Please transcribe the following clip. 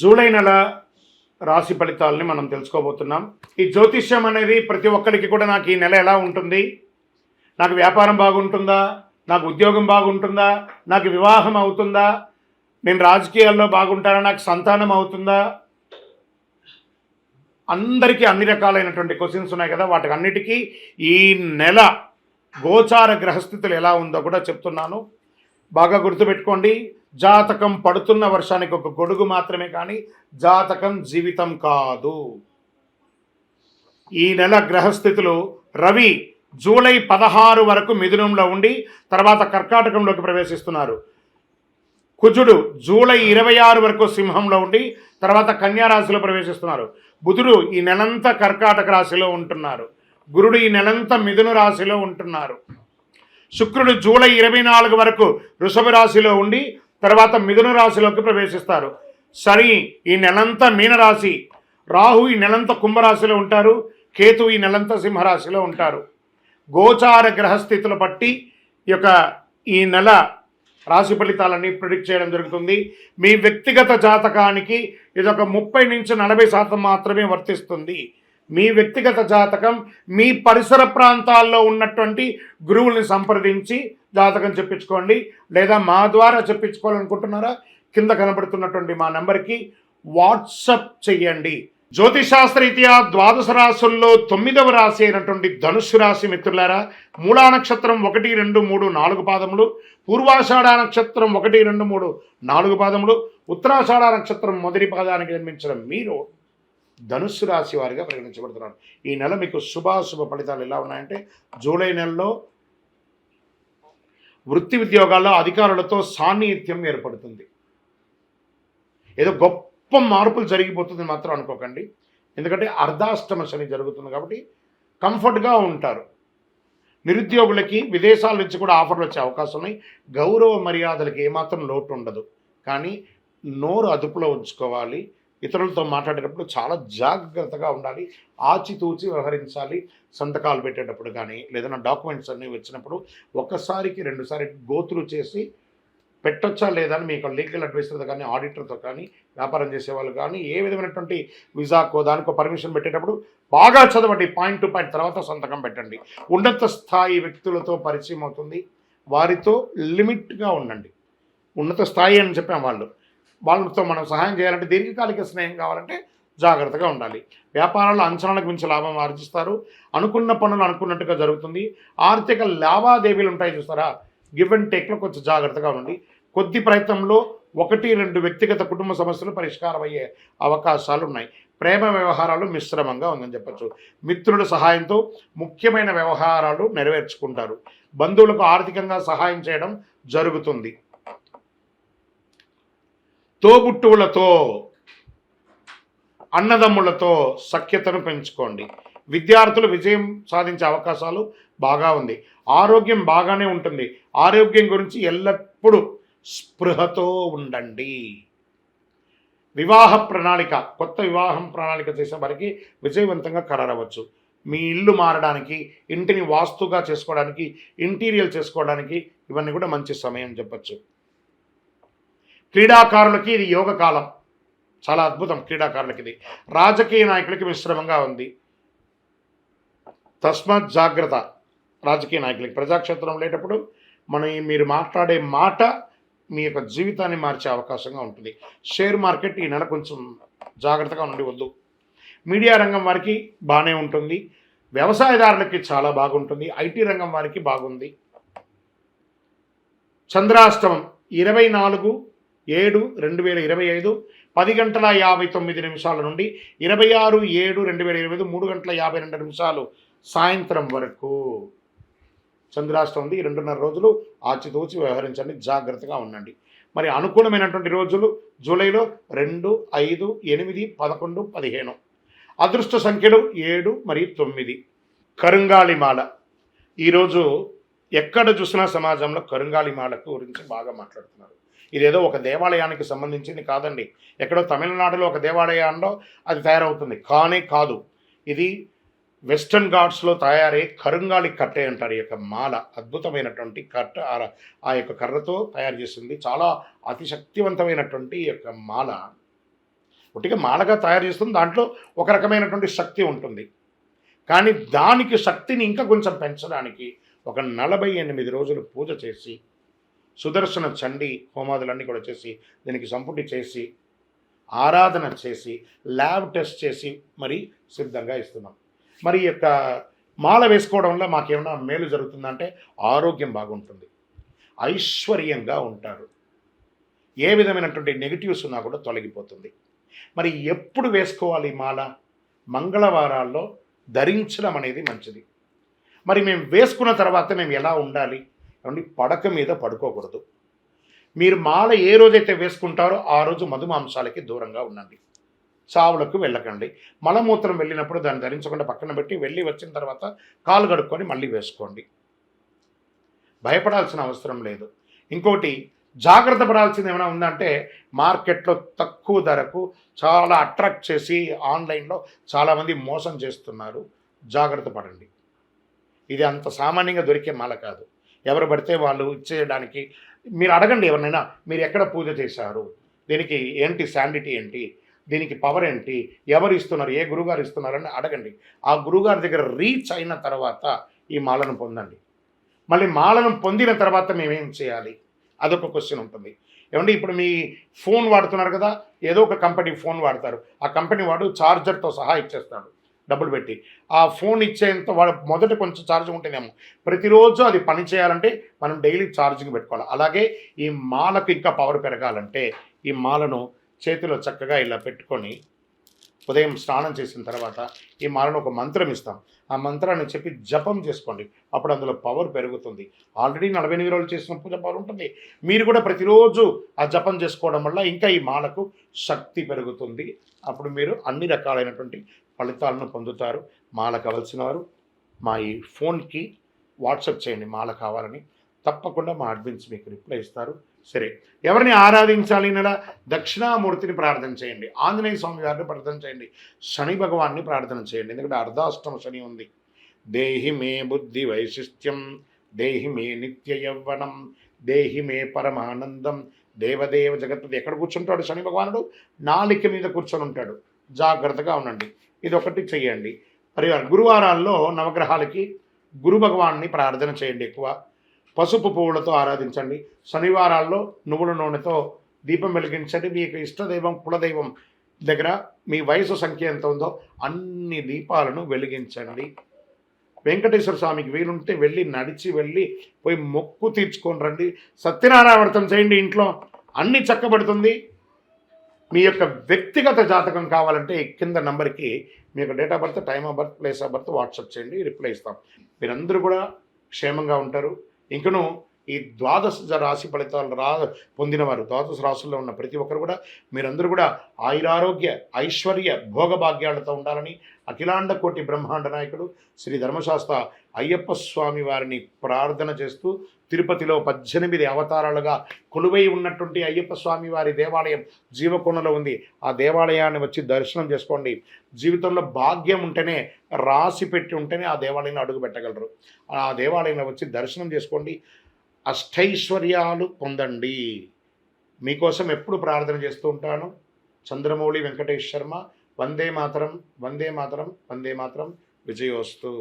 July నెల రాశి ఫలితాలని మనం తెలుసుకోబోతున్నాం. ఈ జ్యోతిష్యం అనేది ప్రతి ఒక్కరికి కూడా నాకు ఈ నెల ఎలా ఉంటుంది, నాకు వ్యాపారం బాగుంటుందా, నాకు ఉద్యోగం బాగుంటుందా, నాకు వివాహం అవుతుందా, నేను రాజకీయాల్లో బాగుంటానా, నాకు సంతానం అవుతుందా, అందరికీ అన్ని రకాలైనటువంటి క్వశ్చన్స్ ఉన్నాయి కదా. వాటికి అన్నిటికీ ఈ నెల గోచార గ్రహస్థితులు ఎలా ఉందో కూడా చెప్తున్నాను. బాగా గుర్తుపెట్టుకోండి. జాతకం పడుతున్న వర్షానికి ఒక గొడుగు మాత్రమే, కానీ జాతకం జీవితం కాదు. ఈ నెల గ్రహస్థితులు: రవి జూలై 16 వరకు మిథునంలో ఉండి తర్వాత కర్కాటకంలోకి ప్రవేశిస్తున్నారు. కుజుడు జూలై 26 వరకు సింహంలో ఉండి తర్వాత కన్యా రాశిలో ప్రవేశిస్తున్నారు. బుధుడు ఈ నెలంతా కర్కాటక రాశిలో ఉంటున్నారు. గురుడు ఈ నెలంతా మిథున రాశిలో ఉంటున్నారు. శుక్రుడు జూలై 24 వరకు వృషభ రాశిలో ఉండి తర్వాత మిథున రాశిలోకి ప్రవేశిస్తారు. శని ఈ నెలంతా మీనరాశి, రాహు ఈ నెలంతా కుంభరాశిలో ఉంటారు, కేతు ఈ నెలంతా సింహరాశిలో ఉంటారు. గోచార గ్రహస్థితులు బట్టి ఈ నెల రాశి ఫలితాలని ప్రిడిక్ట్ చేయడం జరుగుతుంది. మీ వ్యక్తిగత జాతకానికి ఇదొక 30 నుంచి 40% మాత్రమే వర్తిస్తుంది. మీ వ్యక్తిగత జాతకం మీ పరిసర ప్రాంతాల్లో ఉన్నటువంటి గురువుల్ని సంప్రదించి జాతకం చెప్పించుకోండి. లేదా మా ద్వారా చెప్పించుకోవాలనుకుంటున్నారా, కింద కనబడుతున్నటువంటి మా నెంబర్కి వాట్సప్ చెయ్యండి. జ్యోతిశాస్త్రరీత్యా ద్వాదశ రాశుల్లో 9వ రాశి అయినటువంటి ధనుస్సు రాశి మిత్రులారా, మూలా నక్షత్రం 1, 2, 3, 4 పాదములు, పూర్వాషాఢ నక్షత్రం 1, 2, 3, 4 పాదములు, ఉత్తరాషాఢ నక్షత్రం మొదటి పాదానికి జన్మించిన మీరు ధనుస్సు రాశి వారిగా పరిగణించబడుతున్నారు. ఈ నెల మీకు శుభాశుభ ఫలితాలు ఎలా ఉన్నాయంటే, జూలై నెలలో వృత్తి ఉద్యోగాల్లో అధికారులతో సాన్నిహిత్యం ఏర్పడుతుంది. ఏదో గొప్ప మార్పులు జరిగిపోతుంది మాత్రం అనుకోకండి. ఎందుకంటే అర్ధాష్టమ శని జరుగుతుంది కాబట్టి కంఫర్ట్గా ఉంటారు. నిరుద్యోగులకి విదేశాల నుంచి కూడా ఆఫర్లు వచ్చే అవకాశం ఉన్నాయి. గౌరవ మర్యాదలకి ఏమాత్రం లోటు ఉండదు. కానీ నోరు అదుపులో ఉంచుకోవాలి. ఇతరులతో మాట్లాడేటప్పుడు చాలా జాగ్రత్తగా ఉండాలి. ఆచితూచి వ్యవహరించాలి. సంతకాలు పెట్టేటప్పుడు కానీ లేదన్నా డాక్యుమెంట్స్ అన్నీ వచ్చినప్పుడు ఒక్కసారికి 2 సార్లు గోతులు చేసి పెట్టొచ్చా లేదా అని మీకు లీగల్ అడ్వైజర్తో కానీ ఆడిటర్తో కానీ వ్యాపారం చేసేవాళ్ళు కానీ ఏ విధమైనటువంటి విజాకో దానికో పర్మిషన్ పెట్టేటప్పుడు బాగా చదవండి. పాయింట్ టు పాయింట్ తర్వాత సంతకం పెట్టండి. ఉన్నత స్థాయి వ్యక్తులతో పరిచయం అవుతుంది. వారితో లిమిట్గా ఉండండి. ఉన్నత స్థాయి అని చెప్పాం, వాళ్ళతో మనం సహాయం చేయాలంటే, దీర్ఘకాలిక స్నేహం కావాలంటే జాగ్రత్తగా ఉండాలి. వ్యాపారాల్లో అంచనాలకు మించి లాభం ఆర్జిస్తారు. అనుకున్న పనులు అనుకున్నట్టుగా జరుగుతుంది. ఆర్థిక లావాదేవీలు ఉంటాయి చూస్తారా, గివ్ అండ్ టేక్లో కొంచెం జాగ్రత్తగా ఉండండి. కొద్ది ప్రయత్నంలో 1, 2 వ్యక్తిగత కుటుంబ సమస్యలు పరిష్కారం అయ్యే అవకాశాలు ఉన్నాయి. ప్రేమ వ్యవహారాలు మిశ్రమంగా ఉందని చెప్పచ్చు. మిత్రుల సహాయంతో ముఖ్యమైన వ్యవహారాలు నెరవేర్చుకుంటారు. బంధువులకు ఆర్థికంగా సహాయం చేయడం జరుగుతుంది. తోబుట్టువులతో, అన్నదమ్ములతో సఖ్యతను పెంచుకోండి. విద్యార్థులు విజయం సాధించే అవకాశాలు బాగా ఉంది. ఆరోగ్యం బాగానే ఉంటుంది. ఆరోగ్యం గురించి ఎల్లప్పుడూ స్పృహతో ఉండండి. వివాహ ప్రణాళిక, కొత్త వివాహం ప్రణాళిక చేసే వారికి విజయవంతంగా ఖరారవచ్చు. మీ ఇల్లు మారడానికి, ఇంటిని వాస్తుగా చేసుకోవడానికి, ఇంటీరియర్ చేసుకోవడానికి ఇవన్నీ కూడా మంచి సమయం చెప్పచ్చు. క్రీడాకారులకి ఇది యోగ కాలం, చాలా అద్భుతం. క్రీడాకారులకి ఇది. రాజకీయ నాయకులకి మిశ్రమంగా ఉంది. తస్మాత్ జాగ్రత్త. రాజకీయ నాయకులకి ప్రజాక్షేత్రం లేటప్పుడు మీరు మాట్లాడే మాట మీ యొక్క జీవితాన్ని మార్చే అవకాశంగా ఉంటుంది. షేర్ మార్కెట్ ఈ నెల కొంచెం జాగ్రత్తగా ఉండవద్దు. మీడియా రంగం వారికి బాగానే ఉంటుంది. వ్యవసాయదారులకి చాలా బాగుంటుంది. ఐటీ రంగం వారికి బాగుంది. చంద్రాష్టమం 24/7/2025 10:59 నుండి 26/7/2025 3:52 సాయంత్రం వరకు చంద్రాష్టమం ఉంది. 2.5 రోజులు ఆచితూచి వ్యవహరించండి, జాగ్రత్తగా ఉండండి. మరి అనుకూలమైనటువంటి రోజులు జూలైలో 2, 5, 8, 11, 15. అదృష్ట సంఖ్యలు 7 మరియు 9. కరుంగాళిమాల. ఈరోజు ఎక్కడ చూసినా సమాజంలో కరుంగాళిమాల గురించి బాగా మాట్లాడుతున్నారు. ఇదేదో ఒక దేవాలయానికి సంబంధించింది కాదండి. ఎక్కడో తమిళనాడులో ఒక దేవాలయంలో అది తయారవుతుంది కానీ కాదు. ఇది వెస్టర్న్ ఘాట్స్లో తయారయ్యే కరుంగాళి కట్టే అంటారు. ఈ యొక్క మాల అద్భుతమైనటువంటి కట్ట, ఆ యొక్క కర్రతో తయారు చేసింది. చాలా అతి శక్తివంతమైనటువంటి ఈ యొక్క మాల ఒట్టిగా మాలగా తయారు చేస్తుంది, దాంట్లో ఒక రకమైనటువంటి శక్తి ఉంటుంది. కానీ దానికి శక్తిని ఇంకా కొంచెం పెంచడానికి ఒక 48 రోజులు పూజ చేసి, సుదర్శన చండీ హోమాదులన్నీ కూడా చేసి, దీనికి సంపుటి చేసి, ఆరాధన చేసి, ల్యాబ్ టెస్ట్ చేసి మరి సిద్ధంగా ఇస్తున్నాం. మరి ఈ యొక్క మాల వేసుకోవడం వల్ల మాకేమైనా మేలు జరుగుతుందంటే ఆరోగ్యం బాగుంటుంది, ఐశ్వర్యంగా ఉంటారు, ఏ విధమైనటువంటి నెగిటివ్స్ ఉన్నా కూడా తొలగిపోతుంది. మరి ఎప్పుడు వేసుకోవాలి మాల? మంగళవారాల్లో ధరించడం అనేది మంచిది. మరి మేము వేసుకున్న తర్వాత మేము ఎలా ఉండాలి ఏమండి? పడక మీద పడుకోకూడదు. మీరు మాల ఏ రోజైతే వేసుకుంటారో ఆ రోజు మధుమాంసాలకి దూరంగా ఉండండి, చావులకు వెళ్ళకండి. మలమూత్రం వెళ్ళినప్పుడు దాన్ని ధరించకుండా పక్కన పెట్టి వెళ్ళి వచ్చిన తర్వాత కాలు కడుక్కొని మళ్ళీ వేసుకోండి, భయపడాల్సిన అవసరం లేదు. ఇంకోటి జాగ్రత్త పడాల్సింది ఏమైనా ఉందంటే, మార్కెట్లో తక్కువ ధరకు చాలా అట్రాక్ట్ చేసి ఆన్లైన్లో చాలామంది మోసం చేస్తున్నారు, జాగ్రత్త పడండి. ఇది అంత సామాన్యంగా దొరికే మాల కాదు. ఎవరు పడితే వాళ్ళు ఇచ్చేయడానికి. మీరు అడగండి ఎవరినైనా, మీరు ఎక్కడ పూజ చేశారు, దీనికి ఏంటి శాండిటీ ఏంటి, దీనికి పవర్ ఏంటి, ఎవరు ఇస్తున్నారు, ఏ గురుగారు ఇస్తున్నారని అడగండి. ఆ గురుగారి దగ్గర రీచ్ అయిన తర్వాత ఈ మాలను పొందండి. మళ్ళీ మాలను పొందిన తర్వాత మేమేం చేయాలి, అదొక క్వశ్చన్ ఉంటుంది. ఏమంటే ఇప్పుడు మీ ఫోన్ వాడుతున్నారు కదా, ఏదో ఒక కంపెనీ ఫోన్ వాడతారు, ఆ కంపెనీ వాడు ఛార్జర్తో సహా ఇచ్చేస్తాడు డబ్బులు పెట్టి. ఆ ఫోన్ ఇచ్చేంత వాడు మొదట కొంచెం ఛార్జ్ ఉంటేనేమో, ప్రతిరోజు అది పని చేయాలంటే మనం డైలీ ఛార్జింగ్ పెట్టుకోవాలి. అలాగే ఈ మాలకు ఇంకా పవర్ పెరగాలంటే ఈ మాలను చేతిలో చక్కగా ఇలా పెట్టుకొని ఉదయం స్నానం చేసిన తర్వాత ఈ మాలను ఒక మంత్రం ఇస్తాం, ఆ మంత్రాన్ని చెప్పి జపం చేసుకోండి, అప్పుడు అందులో పవర్ పెరుగుతుంది. ఆల్రెడీ 48 రోజులు చేసిన పూజ పవర్ ఉంటుంది. మీరు కూడా ప్రతిరోజు ఆ జపం చేసుకోవడం వల్ల ఇంకా ఈ మాలకు శక్తి పెరుగుతుంది. అప్పుడు మీరు అన్ని రకాలైనటువంటి ఫలితాలను పొందుతారు. మాల కావాల్సిన వారు మా ఈ ఫోన్కి వాట్సాప్ చేయండి మాల కావాలని, తప్పకుండా మా అడ్మిన్స్ మీకు రిప్లై ఇస్తారు. సరే, ఎవరిని ఆరాధించాలి నెలా? దక్షిణామూర్తిని ప్రార్థన చేయండి, ఆంజనేయ స్వామి గారిని ప్రార్థన చేయండి, శని భగవాన్ని ప్రార్థన చేయండి. ఎందుకంటే అర్ధాష్టమ శని ఉంది. దేహి మే బుద్ధి వైశిష్ట్యం, దేహి మే నిత్య యవ్వనం, దేహి మే పరమానందం, దేవదేవ జగత్పతి. ఎక్కడ కూర్చుంటాడు శని భగవానుడు? నాలిక మీద కూర్చొని ఉంటాడు. జాగ్రత్తగా ఉండండి. ఇది ఒకటి చెయ్యండి. మరి గురువారాల్లో నవగ్రహాలకి గురు భగవాన్ని ప్రార్థన చేయండి, ఎక్కువ పసుపు పువ్వులతో ఆరాధించండి. శనివారాల్లో నువ్వుల నూనెతో దీపం వెలిగించండి. మీకు ఇష్టదైవం కులదైవం దగ్గర మీ వయసు సంఖ్య ఎంత ఉందో అన్ని దీపాలను వెలిగించండి. వెంకటేశ్వర స్వామికి వీలుంటే వెళ్ళి నడిచి వెళ్ళి పోయి మొక్కు తీర్చుకొని రండి. సత్యనారాయణ వ్రతం చేయండి, ఇంట్లో అన్ని చక్కబడుతుంది. మీ యొక్క వ్యక్తిగత జాతకం కావాలంటే కింద నంబర్కి మీ యొక్క date of birth, time of birth, place of birth WhatsApp చేయండి, రిప్లై ఇస్తాం. మీరందరూ కూడా క్షేమంగా ఉంటారు. ఇంకను ఈ ద్వాదశ రాశి ఫలితాలు పొందినవారు, ద్వాదశ రాశుల్లో ఉన్న ప్రతి ఒక్కరు కూడా మీరందరూ కూడా ఆయురారోగ్య ఐశ్వర్య భోగభాగ్యాలతో ఉండాలని అఖిలాండ కోటి బ్రహ్మాండ నాయకుడు శ్రీ ధర్మశాస్త్ర అయ్యప్ప స్వామి వారిని ప్రార్థన చేస్తూ, తిరుపతిలో 18 అవతారాలుగా కొలువై ఉన్నటువంటి అయ్యప్ప స్వామి వారి దేవాలయం జీవకోణలో ఉంది. ఆ దేవాలయాన్ని వచ్చి దర్శనం చేసుకోండి. జీవితంలో భాగ్యం ఉంటేనే, రాసి పెట్టి ఉంటేనే ఆ దేవాలయంలో అడుగు పెట్టగలరు. ఆ దేవాలయంలో వచ్చి దర్శనం చేసుకోండి, అష్టైశ్వర్యాలు పొందండి. మీకోసం ఎప్పుడు ప్రార్థన చేస్తూ ఉంటాను. చంద్రమౌళి వెంకటేష్ శర్మ. వందే మాతరం, వందే మాతరం, వందే మాతరం. విజయోస్తు.